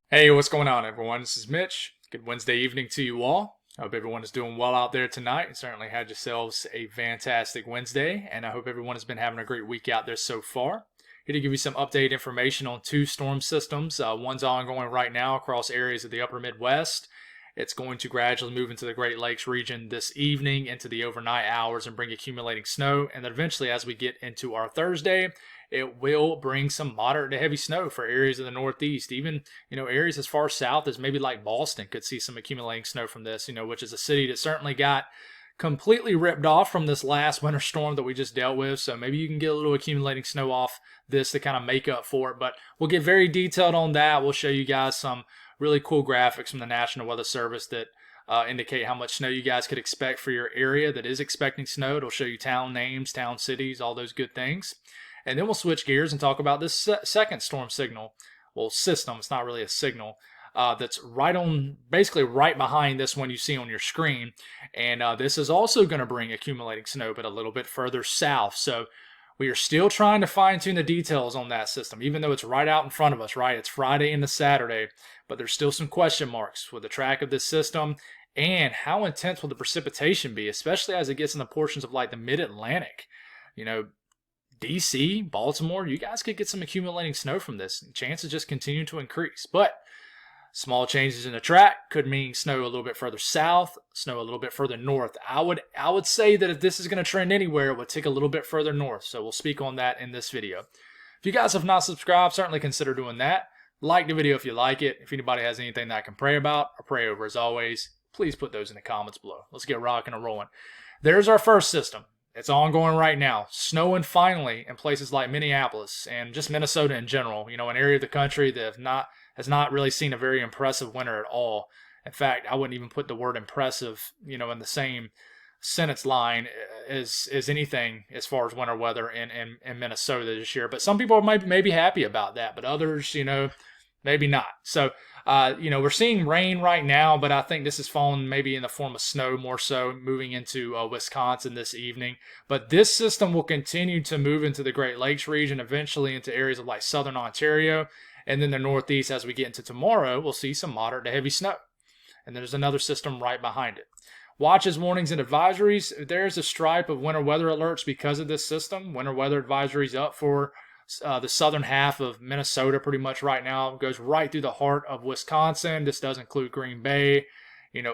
Hey, what's going on, everyone? This is Mitch. Good Wednesday evening to you all. I hope everyone is doing well out there tonight. You certainly had yourselves a fantastic Wednesday, and I hope everyone has been having a great week out there so far. Here to give you some updated information on two storm systems. One's ongoing right now across areas of the upper Midwest. It's going to gradually move into the Great Lakes region this evening into the overnight hours and bring accumulating snow. And then eventually, as we get into our Thursday, it will bring some moderate to heavy snow for areas of the Northeast. Even, areas as far south as maybe like Boston could see some accumulating snow from this, which is a city that certainly got completely ripped off from this last winter storm that we just dealt with. So maybe you can get a little accumulating snow off this to kind of make up for it. But we'll get very detailed on that. We'll show you guys some really cool graphics from the National Weather Service that indicate how much snow you guys could expect for your area that is expecting snow. It'll show you town names, town cities, all those good things. And then we'll switch gears and talk about this second storm signal. Well, system, it's not really a signal. That's basically right behind this one you see on your screen. And this is also going to bring accumulating snow, but a little bit further south. So we are still trying to fine tune the details on that system, even though it's right out in front of us, right? It's Friday into Saturday, but there's still some question marks with the track of this system and how intense will the precipitation be, especially as it gets in the portions of like the mid-Atlantic. DC, Baltimore, you guys could get some accumulating snow from this. Chances just continue to increase. But small changes in the track could mean snow a little bit further south, snow a little bit further north. I would say that if this is going to trend anywhere, it would take a little bit further north. So we'll speak on that in this video. If you guys have not subscribed, certainly consider doing that. Like the video if you like it. If anybody has anything that I can pray about or pray over, as always, please put those in the comments below. Let's get rocking and rolling. There's our first system. It's ongoing right now. Snowing finally in places like Minneapolis and just Minnesota in general. An area of the country that has not really seen a very impressive winter at all. In fact, I wouldn't even put the word impressive, in the same sentence line as anything as far as winter weather in Minnesota this year. But some people might be happy about that, but others, maybe not. So, we're seeing rain right now, but I think this is falling maybe in the form of snow more so, moving into Wisconsin this evening. But this system will continue to move into the Great Lakes region, eventually into areas of like southern Ontario, and then the Northeast. As we get into tomorrow, we'll see some moderate to heavy snow. And there's another system right behind it. Watches, warnings, and advisories. There's a stripe of winter weather alerts because of this system. Winter weather advisories up for the southern half of Minnesota pretty much right now. It goes right through the heart of Wisconsin. This does include Green Bay,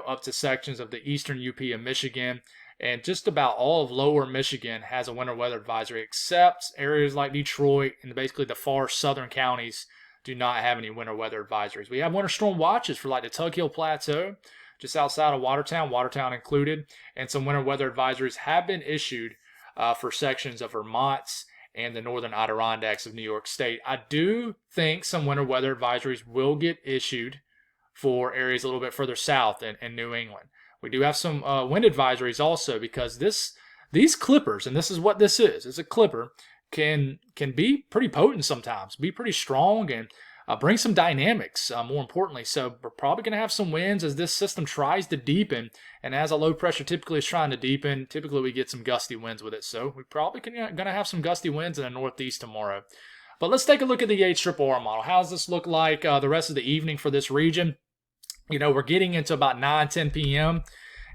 up to sections of the eastern UP of Michigan. And just about all of lower Michigan has a winter weather advisory, except areas like Detroit and basically the far southern counties do not have any winter weather advisories. We have winter storm watches for like the Tug Hill Plateau, just outside of Watertown included. And some winter weather advisories have been issued for sections of Vermont and the northern Adirondacks of New York State. I do think some winter weather advisories will get issued for areas a little bit further south in New England. We do have some wind advisories also because these clippers, and this is what this is, it's a clipper, can be pretty potent sometimes, be pretty strong, and bring some dynamics, more importantly. So we're probably going to have some winds as this system tries to deepen. And as a low pressure typically is trying to deepen, typically we get some gusty winds with it. So we probably going to have some gusty winds in the Northeast tomorrow. But let's take a look at the HRRR model. How does this look like the rest of the evening for this region? We're getting into about 9-10 p.m.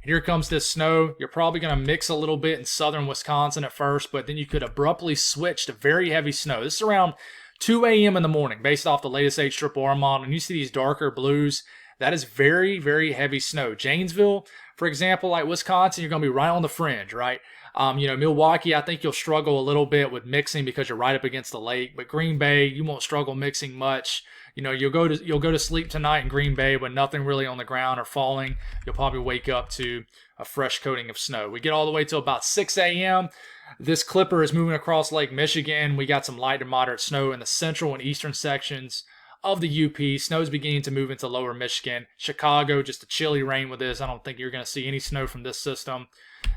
Here comes this snow. You're probably going to mix a little bit in southern Wisconsin at first, but then you could abruptly switch to very heavy snow. This is around 2 a.m. in the morning based off the latest HRRR model. And you see these darker blues. That is very, very heavy snow. Janesville, for example, like Wisconsin, you're going to be right on the fringe, right? Milwaukee, I think you'll struggle a little bit with mixing because you're right up against the lake. But Green Bay, you won't struggle mixing much. You'll go to sleep tonight in Green Bay with nothing really on the ground or falling. You'll probably wake up to a fresh coating of snow. We get all the way to about 6 a.m. This clipper is moving across Lake Michigan. We got some light to moderate snow in the central and eastern sections of the UP. Snow's beginning to move into lower Michigan. Chicago, just a chilly rain with this. I don't think you're going to see any snow from this system.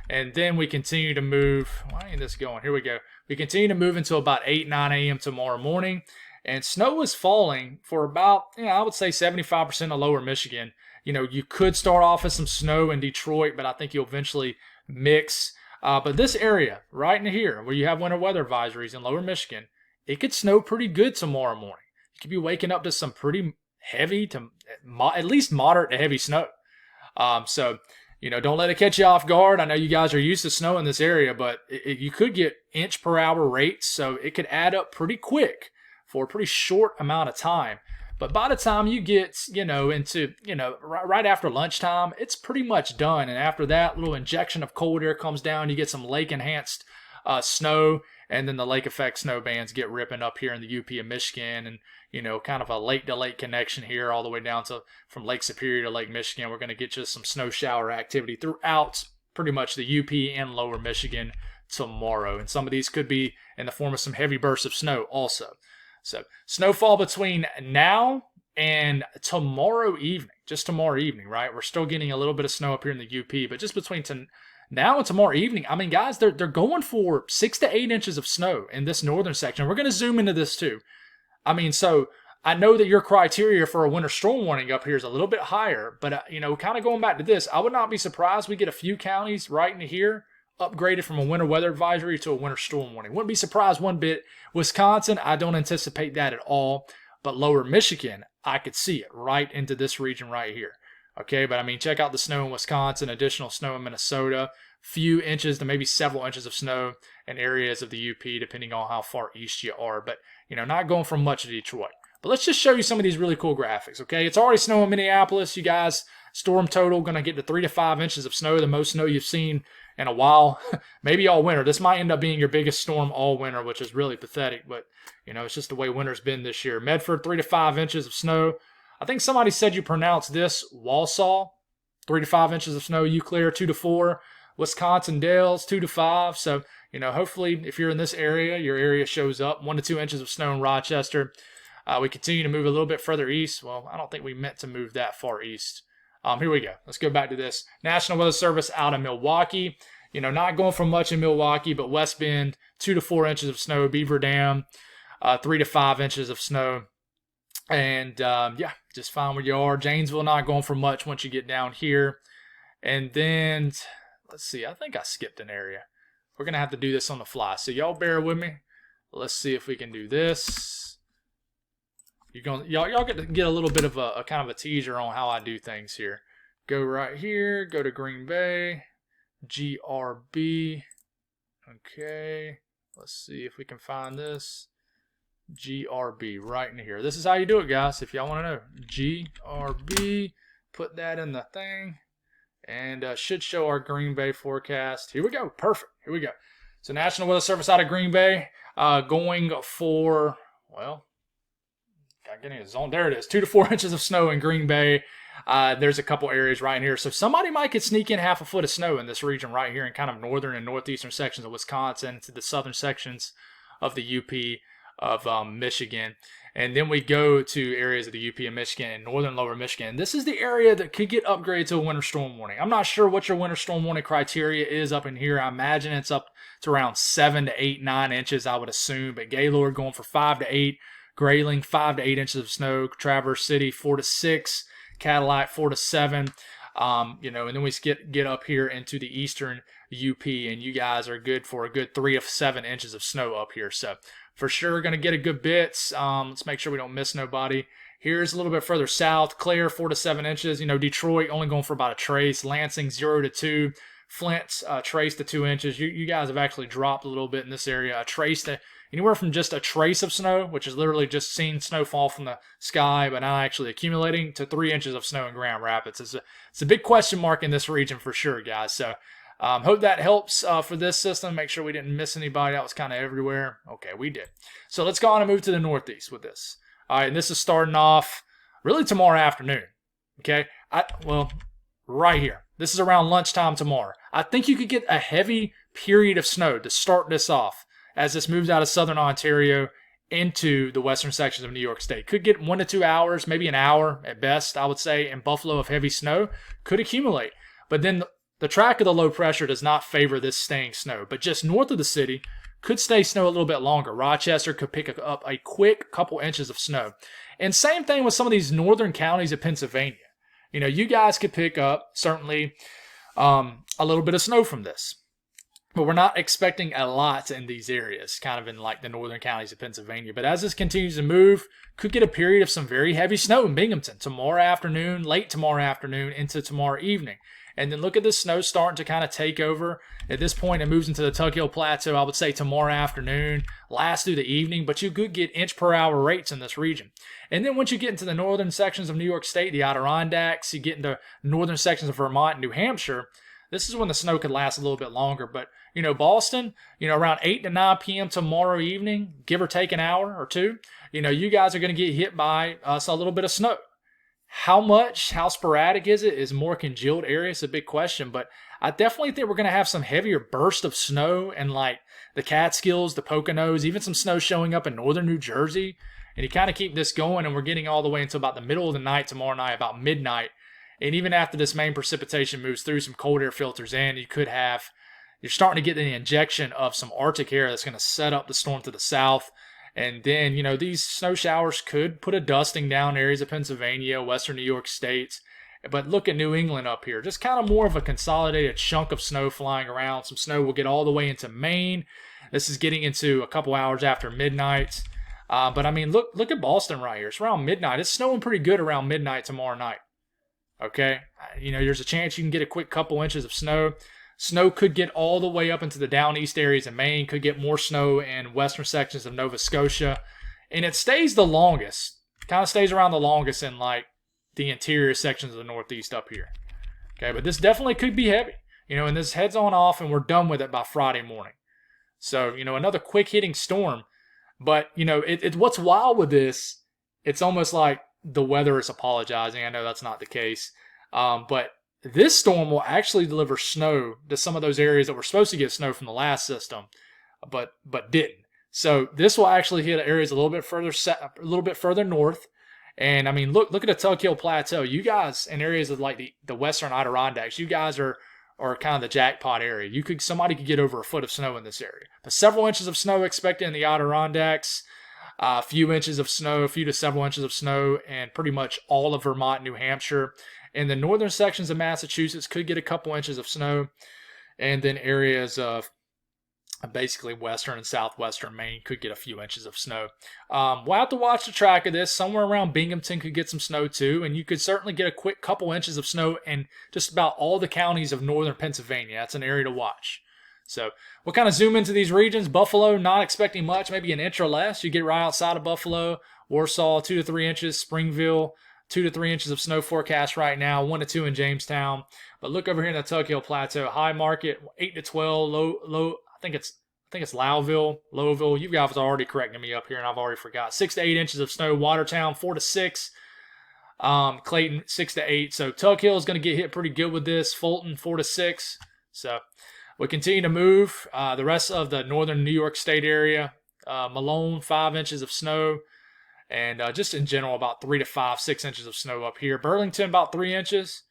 And then we continue to move. Why ain't this going? Here we go. We continue to move until about 8-9 a.m. tomorrow morning. And snow is falling for about, I would say 75% of lower Michigan. You could start off with some snow in Detroit, but I think you'll eventually mix. But this area right in here where you have winter weather advisories in lower Michigan, it could snow pretty good tomorrow morning. You could be waking up to some pretty heavy to at least moderate to heavy snow. So, don't let it catch you off guard. I know you guys are used to snow in this area, but you could get inch per hour rates, so it could add up pretty quick for a pretty short amount of time. But by the time you get, into, right after lunchtime, it's pretty much done. And after that, little injection of cold air comes down, you get some lake enhanced snow, and then the lake effect snow bands get ripping up here in the UP of Michigan, and kind of a lake to lake connection here all the way down to from Lake Superior to Lake Michigan. We're going to get just some snow shower activity throughout pretty much the UP and lower Michigan tomorrow. And some of these could be in the form of some heavy bursts of snow also. So snowfall between now and tomorrow evening, just tomorrow evening, right? We're still getting a little bit of snow up here in the UP, but just between now and tomorrow evening, I mean, guys, they're going for 6 to 8 inches of snow in this northern section. We're going to zoom into this too. I mean, so I know that your criteria for a winter storm warning up here is a little bit higher, but, kind of going back to this, I would not be surprised we get a few counties right into here upgraded from a winter weather advisory to a winter storm warning. Wouldn't be surprised one bit. Wisconsin, I don't anticipate that at all, but lower Michigan, I could see it right into this region right here. Okay, but I mean, check out the snow in Wisconsin, additional snow in Minnesota, few inches to maybe several inches of snow in areas of the UP, depending on how far east you are. But, not going from much of Detroit. But let's just show you some of these really cool graphics, okay? It's already snowing in Minneapolis, you guys. Storm total going to get to 3 to 5 inches of snow, the most snow you've seen in a while, maybe all winter. This might end up being your biggest storm all winter, which is really pathetic, but, it's just the way winter's been this year. Medford, 3 to 5 inches of snow. I think somebody said you pronounce this Walsall, 3 to 5 inches of snow. Eau Claire, 2 to 4. Wisconsin Dells, 2 to 5. So, hopefully if you're in this area, your area shows up. 1 to 2 inches of snow in Rochester. We continue to move a little bit further east. Well, I don't think we meant to move that far east. Here we go. Let's go back to this. National Weather Service out of Milwaukee. Not going for much in Milwaukee, but West Bend, 2 to 4 inches of snow. Beaver Dam, 3 to 5 inches of snow. And, just fine where you are. Janesville, not going for much once you get down here. And then, let's see. I think I skipped an area. We're going to have to do this on the fly. So y'all bear with me. Let's see if we can do this. Y'all get to get a little bit of a kind of a teaser on how I do things here. Go right here. Go to Green Bay. GRB. Okay. Let's see if we can find this. GRB right in here. This is how you do it, guys, if y'all want to know. GRB. Put that in the thing. And should show our Green Bay forecast. Here we go. Perfect. Here we go. So National Weather Service out of Green Bay going for, well, got getting a zone. There it is. 2 to 4 inches of snow in Green Bay. There's a couple areas right in here. So somebody might could sneak in half a foot of snow in this region right here in kind of northern and northeastern sections of Wisconsin to the southern sections of the UP of Michigan. And then we go to areas of the UP of Michigan and northern lower Michigan. This is the area that could get upgraded to a winter storm warning. I'm not sure what your winter storm warning criteria is up in here. I imagine it's up to around 7 to 8, 9 inches, I would assume. But Gaylord going for 5 to 8. Grayling, 5 to 8 inches of snow. Traverse City, 4 to 6. Cadillac, 4 to 7. And then we get up here into the eastern UP, and you guys are good for a good 3 to 7 inches of snow up here. So for sure, going to get a good bit. Let's make sure we don't miss nobody. Here's a little bit further south. Clare, 4 to 7 inches. Detroit only going for about a trace. Lansing, 0 to 2. Flint, trace to 2 inches. You guys have actually dropped a little bit in this area. A trace to anywhere from just a trace of snow, which is literally just seeing snow fall from the sky, but not actually accumulating, to 3 inches of snow in Grand Rapids. It's a big question mark in this region for sure, guys. So hope that helps for this system. Make sure we didn't miss anybody. That was kind of everywhere. Okay, we did. So let's go on and move to the northeast with this. All right, and this is starting off really tomorrow afternoon. Okay, right here. This is around lunchtime tomorrow. I think you could get a heavy period of snow to start this off as this moves out of southern Ontario into the western sections of New York State. Could get 1 to 2 hours, maybe an hour at best, I would say, in Buffalo of heavy snow. Could accumulate. But then the track of the low pressure does not favor this staying snow. But just north of the city, could stay snow a little bit longer. Rochester could pick up a quick couple inches of snow. And same thing with some of these northern counties of Pennsylvania. You guys could pick up, certainly, a little bit of snow from this. But we're not expecting a lot in these areas, kind of in like the northern counties of Pennsylvania. But as this continues to move, could get a period of some very heavy snow in Binghamton tomorrow afternoon, late tomorrow afternoon, into tomorrow evening. And then look at this snow starting to kind of take over. At this point, it moves into the Tug Hill Plateau, I would say tomorrow afternoon, last through the evening, but you could get inch per hour rates in this region. And then once you get into the northern sections of New York State, the Adirondacks, you get into northern sections of Vermont and New Hampshire, this is when the snow could last a little bit longer. But, Boston, around 8 to 9 p.m. tomorrow evening, give or take an hour or two, you guys are going to get hit by us a little bit of snow. How much, how sporadic is it, is more congealed area. It's a big question. But I definitely think we're going to have some heavier burst of snow in like the Catskills, the Poconos, even some snow showing up in northern New Jersey. And you kind of keep this going, and we're getting all the way until about the middle of the night tomorrow night, about midnight. And even after this main precipitation moves through, some cold air filters in, you're starting to get the injection of some Arctic air that's going to set up the storm to the south. And then, these snow showers could put a dusting down areas of Pennsylvania, western New York states. But look at New England up here. Just kind of more of a consolidated chunk of snow flying around. Some snow will get all the way into Maine. This is getting into a couple hours after midnight. But I mean, look at Boston right here. It's around midnight. It's snowing pretty good around midnight tomorrow night. Okay? There's a chance you can get a quick couple inches of snow. Snow could get all the way up into the down east areas of Maine, could get more snow in western sections of Nova Scotia. And it stays the longest, kind of stays around the longest in like the interior sections of the Northeast up here. Okay, but this definitely could be heavy, and this heads on off and we're done with it by Friday morning. So, another quick hitting storm. But, what's wild with this, it's almost like the weather is apologizing. I know that's not the case. But this storm will actually deliver snow to some of those areas that were supposed to get snow from the last system, but didn't. So this will actually hit areas a little bit further north. And I mean, look at the Tug Hill Plateau. You guys in areas of like the western Adirondacks, you guys are kind of the jackpot area. Somebody could get over a foot of snow in this area. But several inches of snow expected in the Adirondacks. A few inches of snow, a few to several inches of snow, and pretty much all of Vermont, New Hampshire. And the northern sections of Massachusetts could get a couple inches of snow. And then areas of basically western and southwestern Maine could get a few inches of snow. We'll have to watch the track of this. Somewhere around Binghamton could get some snow too. And you could certainly get a quick couple inches of snow in just about all the counties of northern Pennsylvania. That's an area to watch. So we'll kind of zoom into these regions. Buffalo, not expecting much, maybe an inch or less. You get right outside of Buffalo. Warsaw, 2 to 3 inches. Springville, 2 to 3 inches of snow forecast right now. 1 to 2 in Jamestown. But look over here in the Tug Hill Plateau. High market, 8 to 12. Low. I think it's Lowville. You guys are already correcting me up here, and I've already forgot. 6 to 8 inches of snow. Watertown, 4 to 6. Clayton, 6 to 8. So Tug Hill is going to get hit pretty good with this. Fulton, 4 to 6. So we continue to move. The rest of the northern New York State area, Malone, 5 inches of snow. And just in general, about 3 to 5, 6 inches of snow up here. Burlington, about 3 inches.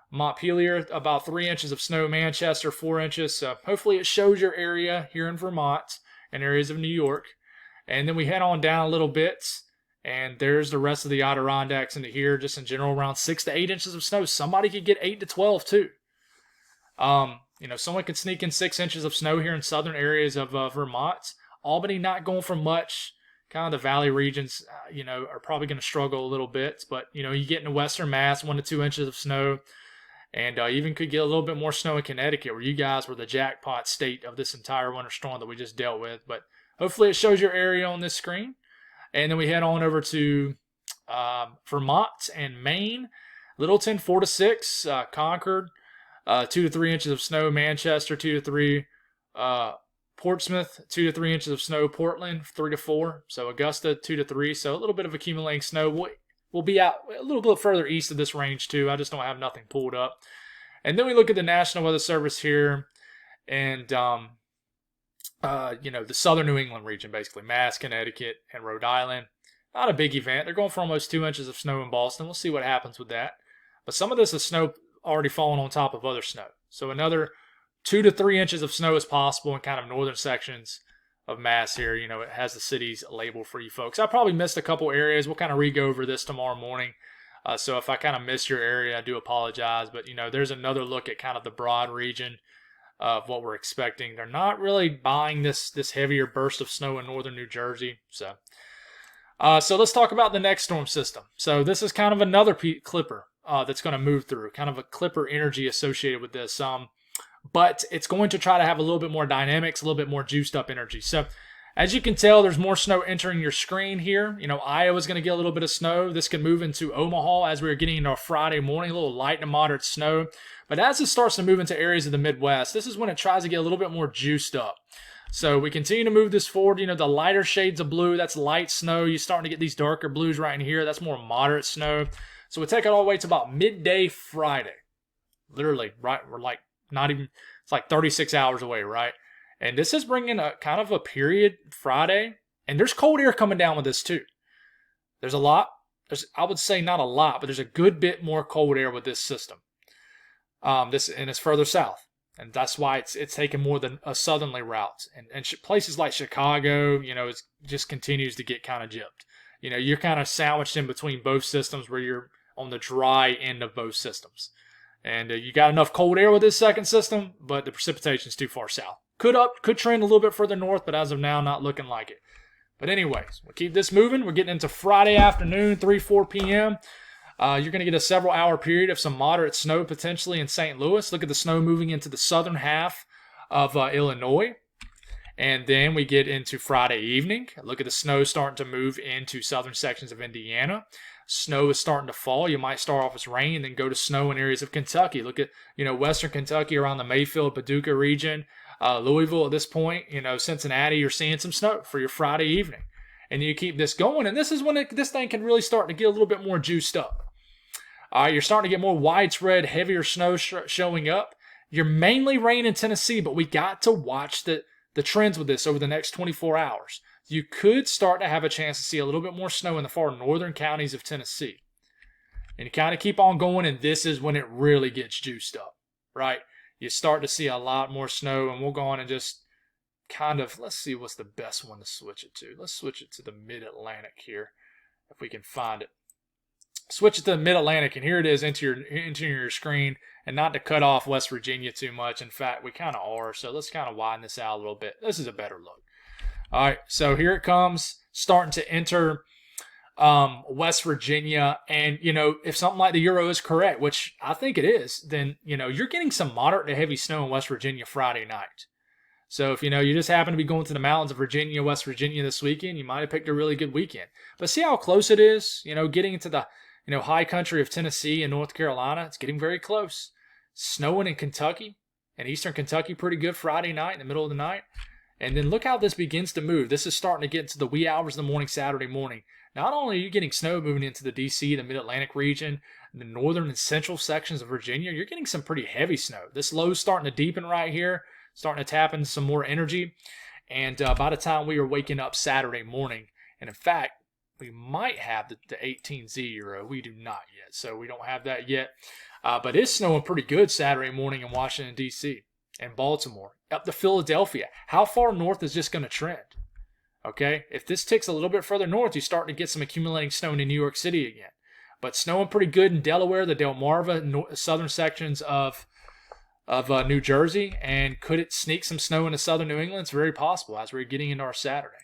Montpelier, about 3 inches of snow. Manchester, 4 inches. So hopefully it shows your area here in Vermont and areas of New York. And then we head on down a little bit. And there's the rest of the Adirondacks into here. Just in general, around 6 to 8 inches of snow. Somebody could get 8 to 12 too. Someone could sneak in 6 inches of snow here in southern areas of Vermont. Albany not going for much. Kind of the valley regions, are probably going to struggle a little bit. But, you get into western Mass, 1 to 2 inches of snow. And even could get a little bit more snow in Connecticut, where you guys were the jackpot state of this entire winter storm that we just dealt with. But hopefully it shows your area on this screen. And then we head on over to Vermont and Maine. Littleton, 4 to 6. Concord, 2 to 3 inches of snow. Manchester, 2 to 3. Portsmouth, 2 to 3 inches of snow. Portland, 3 to 4. So Augusta, 2 to 3. So a little bit of accumulating snow. We'll be out a little bit further east of this range too. I just don't have nothing pulled up. And then we look at the National Weather Service here, and the southern New England region, basically Mass, Connecticut, and Rhode Island. Not a big event. They're going for almost 2 inches of snow in Boston. We'll see what happens with that. But some of this is snow already falling on top of other snow. So another 2 to 3 inches of snow is possible in kind of northern sections of Mass here. It has the cities labeled for you folks. I probably missed a couple areas. We'll kind of re-go over this tomorrow morning. So if I kind of missed your area, I do apologize. But, there's another look at kind of the broad region of what we're expecting. They're not really buying this heavier burst of snow in northern New Jersey. So let's talk about the next storm system. So this is kind of another clipper that's going to move through, kind of a clipper energy associated with this. But it's going to try to have a little bit more dynamics, a little bit more juiced up energy. So as you can tell, there's more snow entering your screen here. Iowa's going to get a little bit of snow. This could move into Omaha as we're getting into our Friday morning, a little light to moderate snow. But as it starts to move into areas of the Midwest, this is when it tries to get a little bit more juiced up. So we continue to move this forward. The lighter shades of blue, that's light snow. You're starting to get these darker blues right in here. That's more moderate snow. So we take it all the way to about midday Friday. Literally, right? We're like not even, it's like 36 hours away, right? And this is bringing a kind of a period Friday. And there's cold air coming down with this too. There's a lot. I would say not a lot, but there's a good bit more cold air with this system. And it's further south. And that's why it's taking more than a southerly route. And places like Chicago, it just continues to get kind of gypped. You're kind of sandwiched in between both systems where you're on the dry end of both systems. And you got enough cold air with this second system, but the precipitation's too far south. Could trend a little bit further north, but as of now, not looking like it. But anyways, we'll keep this moving. We're getting into Friday afternoon, 4 p.m. You're going to get a several-hour period of some moderate snow potentially in St. Louis. Look at the snow moving into the southern half of Illinois. And then we get into Friday evening. Look at the snow starting to move into southern sections of Indiana. Snow is starting to fall. You might start off as rain and then go to snow in areas of Kentucky. Look at, western Kentucky around the Mayfield, Paducah region. Louisville at this point, Cincinnati, you're seeing some snow for your Friday evening. And you keep this going, and this is when this thing can really start to get a little bit more juiced up. You're starting to get more widespread, heavier snow showing up. You're mainly rain in Tennessee, but we got to watch the trends with this over the next 24 hours. You could start to have a chance to see a little bit more snow in the far northern counties of Tennessee. And you kind of keep on going, and this is when it really gets juiced up, right? You start to see a lot more snow, and we'll go on and just kind of, let's see what's the best one to switch it to. Let's switch it to the Mid-Atlantic here, if we can find it. Switch it to the Mid-Atlantic, and here it is into your screen, and not to cut off West Virginia too much. In fact, we kind of are, so let's kind of widen this out a little bit. This is a better look. All right, so here it comes, starting to enter West Virginia. And, if something like the Euro is correct, which I think it is, then, you're getting some moderate to heavy snow in West Virginia Friday night. So if, you just happen to be going to the mountains of Virginia, West Virginia this weekend, you might have picked a really good weekend. But see how close it is, getting into the, high country of Tennessee and North Carolina. It's getting very close. Snowing in Kentucky and eastern Kentucky pretty good Friday night in the middle of the night. And then look how this begins to move. This is starting to get into the wee hours of the morning Saturday morning. Not only are you getting snow moving into the D.C., the Mid-Atlantic region, the northern and central sections of Virginia, you're getting some pretty heavy snow. This low is starting to deepen right here, starting to tap into some more energy. And by the time we are waking up Saturday morning, and in fact, we might have the 18Z Euro. We do not yet, so we don't have that yet. But it's snowing pretty good Saturday morning in Washington, D.C. and Baltimore, up to Philadelphia. How far north is this going to trend? Okay, if this ticks a little bit further north, you start to get some accumulating snow in New York City again. But snowing pretty good in Delaware, the Delmarva, southern sections of New Jersey. And could it sneak some snow into southern New England? It's very possible as we're getting into our Saturday.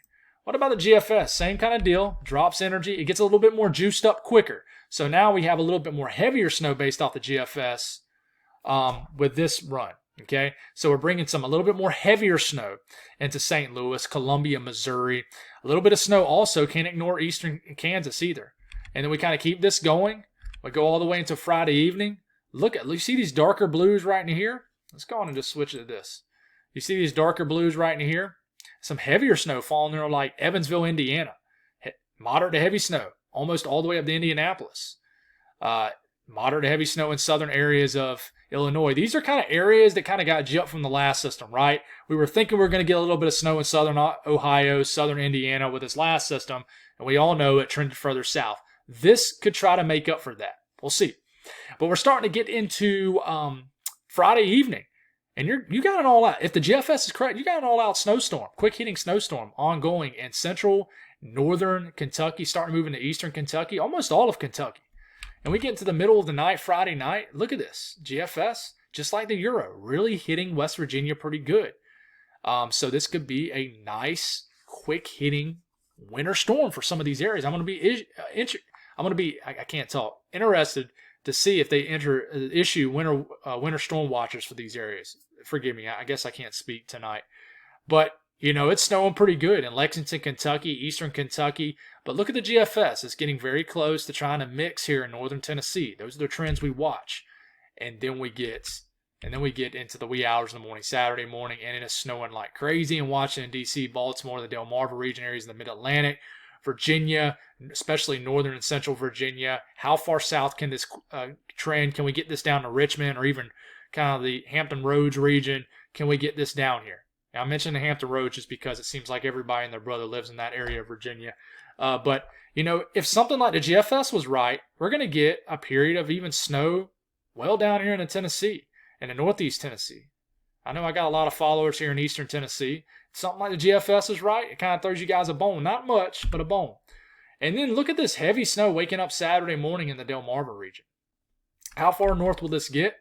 What about the GFS? Same kind of deal. Drops energy. It gets a little bit more juiced up quicker. So now we have a little bit more heavier snow based off the GFS with this run. Okay, so we're bringing a little bit more heavier snow into St. Louis, Columbia, Missouri. A little bit of snow also. Can't ignore eastern Kansas either. And then we kind of keep this going. We go all the way into Friday evening. You see these darker blues right in here? Let's go on and just switch to this. You see these darker blues right in here? Some heavier snow falling there like Evansville, Indiana. Moderate to heavy snow, almost all the way up to Indianapolis. Moderate to heavy snow in southern areas of Illinois. These are kind of areas that kind of got gypped from the last system, right? We were thinking we were going to get a little bit of snow in southern Ohio, southern Indiana with this last system, and we all know it trended further south. This could try to make up for that. We'll see. But we're starting to get into Friday evening, and you got an all-out. If the GFS is correct, you got an all-out snowstorm, quick-hitting snowstorm ongoing in central, northern Kentucky, starting to move into eastern Kentucky, almost all of Kentucky. And we get into the middle of the night, Friday night. Look at this. GFS just like the Euro, really hitting West Virginia pretty good. So this could be a nice, quick hitting winter storm for some of these areas. I'm going to be I can't talk, interested to see if they issue winter storm watches for these areas. Forgive me, I guess I can't speak tonight. But, it's snowing pretty good in Lexington, Kentucky, eastern Kentucky. But look at the GFS. It's getting very close to trying to mix here in northern Tennessee. Those are the trends we watch. And then we get into the wee hours in the morning, Saturday morning, and it is snowing like crazy in Washington, D.C., Baltimore, the Delmarva region areas in the Mid-Atlantic, Virginia, especially northern and central Virginia. How far south can this trend? Can we get this down to Richmond or even kind of the Hampton Roads region? Can we get this down here? Now, I mentioned the Hampton Roads just because it seems like everybody and their brother lives in that area of Virginia. But, if something like the GFS was right, we're going to get a period of even snow well down here in Tennessee and in northeast Tennessee. I know I got a lot of followers here in eastern Tennessee. Something like the GFS is right, it kind of throws you guys a bone. Not much, but a bone. And then look at this heavy snow waking up Saturday morning in the Delmarva region. How far north will this get?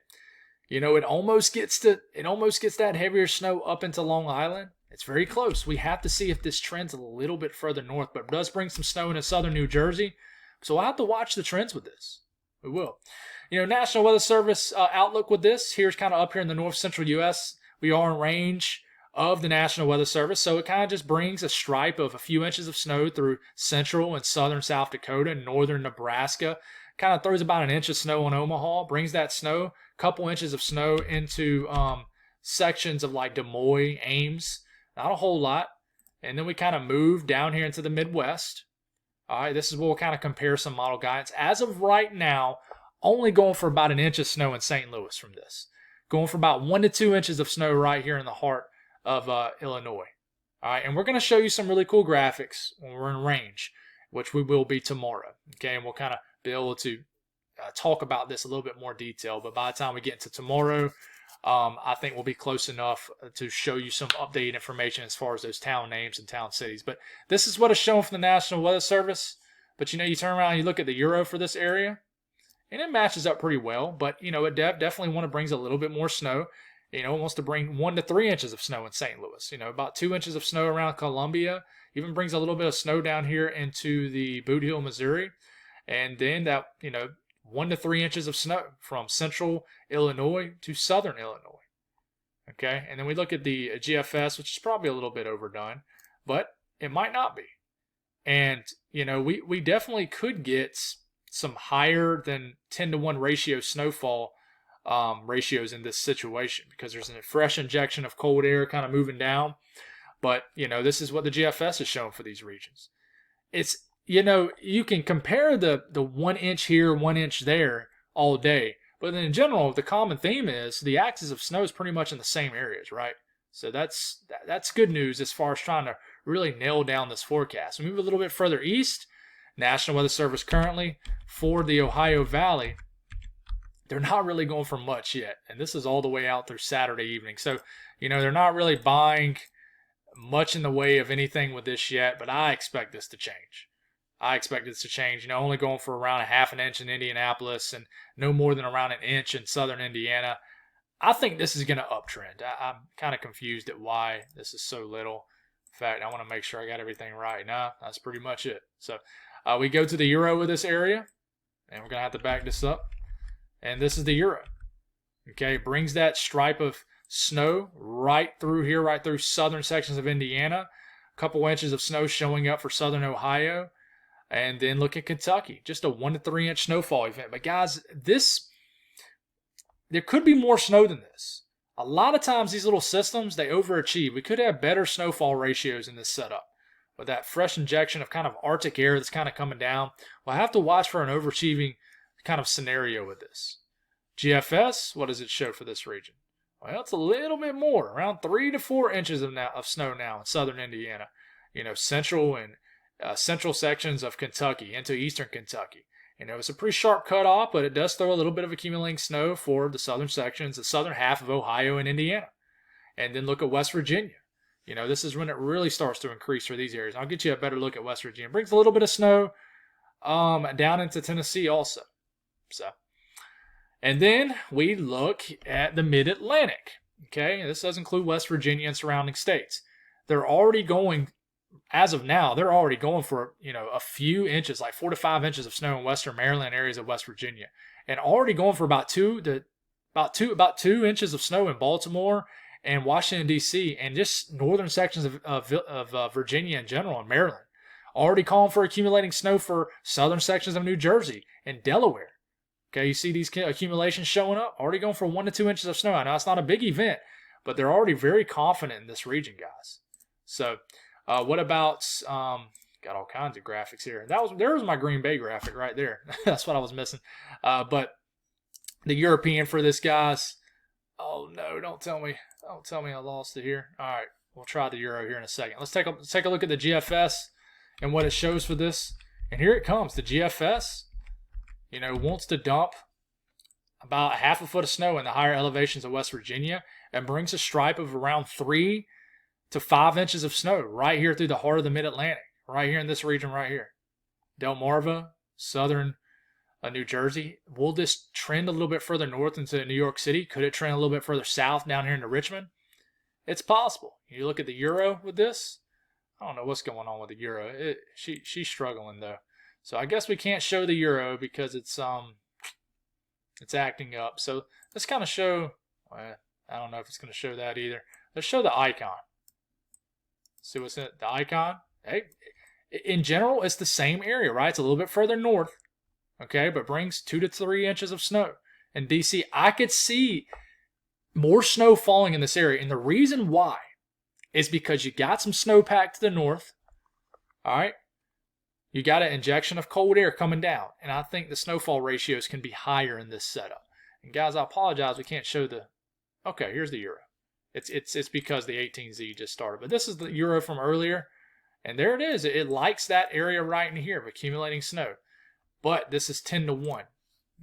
It almost gets that heavier snow up into Long Island. It's very close. We have to see if this trends a little bit further north, but it does bring some snow into southern New Jersey. So I'll have to watch the trends with this. We will. National Weather Service outlook with this. Here's kind of up here in the north central U.S. We are in range of the National Weather Service, so it kind of just brings a stripe of a few inches of snow through central and southern South Dakota and northern Nebraska. Kind of throws about an inch of snow on Omaha, brings that snow, a couple inches of snow into sections of like Des Moines, Ames, not a whole lot. And then we kind of move down here into the Midwest. All right, this is where we'll kind of compare some model guidance. As of right now, only going for about an inch of snow in St. Louis from this. Going for about 1 to 2 inches of snow right here in the heart of Illinois. All right, and we're going to show you some really cool graphics when we're in range, which we will be tomorrow. Okay, and we'll kind of be able to talk about this a little bit more detail. But by the time we get into tomorrow, I think we'll be close enough to show you some updated information as far as those town names and town cities. But this is what is shown from the National Weather Service. But you turn around and you look at the Euro for this area, and it matches up pretty well. But it definitely brings a little bit more snow. It wants to bring 1 to 3 inches of snow in St. Louis. About 2 inches of snow around Columbia. Even brings a little bit of snow down here into the Boot Hill, Missouri. And then that, 1 to 3 inches of snow from central Illinois to southern Illinois. Okay, and then we look at the GFS, which is probably a little bit overdone, but it might not be. And, we definitely could get some higher than 10 to 1 ratio snowfall ratios in this situation because there's a fresh injection of cold air kind of moving down. But, this is what the GFS is showing for these regions. It's, you can compare the 1 inch here, 1 inch there all day. But in general, the common theme is the axis of snow is pretty much in the same areas, right? So that's good news as far as trying to really nail down this forecast. We move a little bit further east. National Weather Service currently for the Ohio Valley, they're not really going for much yet. And this is all the way out through Saturday evening. So, they're not really buying much in the way of anything with this yet, but I expect this to change. Only going for around a half an inch in Indianapolis and no more than around an inch in southern Indiana. I think this is going to uptrend. I'm kind of confused at why this is so little. In fact, I want to make sure I got everything right. Nah, that's pretty much it. So we go to the Euro with this area, and we're going to have to back this up. And this is the Euro. Okay, it brings that stripe of snow right through here, right through southern sections of Indiana. A couple inches of snow showing up for southern Ohio. And then look at Kentucky, just a 1 to 3 inch snowfall event. But guys, there could be more snow than this. A lot of times these little systems, they overachieve. We could have better snowfall ratios in this setup. With that fresh injection of kind of Arctic air that's kind of coming down, we'll have to watch for an overachieving kind of scenario with this. GFS, what does it show for this region? Well, it's a little bit more, around 3 to 4 inches of snow now in southern Indiana. Central and central sections of Kentucky into eastern Kentucky. It's a pretty sharp cutoff, but it does throw a little bit of accumulating snow for the southern sections, the southern half of Ohio and Indiana. And then look at West Virginia. This is when it really starts to increase for these areas. I'll get you a better look at West Virginia. It brings a little bit of snow down into Tennessee also. So, And then we look at the mid-Atlantic. Okay, this does include West Virginia and surrounding states. They're already going, as of now, they're already going for, a few inches, like 4 to 5 inches of snow in western Maryland, areas of West Virginia, and already going for about 2 inches of snow in Baltimore and Washington D.C. and just northern sections of Virginia in general and Maryland. Already calling for accumulating snow for southern sections of New Jersey and Delaware. Okay, you see these accumulations showing up? Already going for 1 to 2 inches of snow. I know it's not a big event, but they're already very confident in this region, guys. So, what about, got all kinds of graphics here. There was my Green Bay graphic right there. That's what I was missing. But the European for this, guys. Oh, no, don't tell me I lost it here. All right, we'll try the Euro here in a second. Let's take a look at the GFS and what it shows for this. And here it comes. The GFS, wants to dump about 1/2 foot of snow in the higher elevations of West Virginia and brings a stripe of around 3 to 5 inches of snow right here through the heart of the mid-Atlantic, right here in this region right here. Delmarva, southern New Jersey. Will this trend a little bit further north into New York City? Could it trend a little bit further south down here into Richmond? It's possible. You look at the Euro with this. I don't know what's going on with the Euro. She's struggling though. So I guess we can't show the Euro because it's acting up. So let's kind of show, well, I don't know if it's going to show that either. Let's show the icon. See what's in it? The icon. Hey, in general, it's the same area, right? It's a little bit further north, okay, but brings 2 to 3 inches of snow. In DC, I could see more snow falling in this area. And the reason why is because you got some snowpack to the north, all right? You got an injection of cold air coming down, and I think the snowfall ratios can be higher in this setup. And guys, I apologize, we can't show the. Okay, here's the Euro. It's because the 18Z just started, but this is the Euro from earlier, and there it is. It likes that area right in here of accumulating snow, but this is 10 to 1.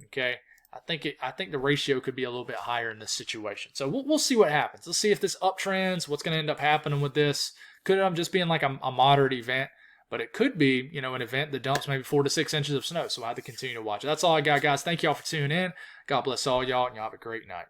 Okay, I think the ratio could be a little bit higher in this situation. So we'll see what happens. Let's see if this uptrends. What's going to end up happening with this? Could it end up just being like a moderate event? But it could be, an event that dumps maybe 4 to 6 inches of snow. So I have to continue to watch it. That's all I got, guys. Thank y'all for tuning in. God bless all y'all, and y'all have a great night.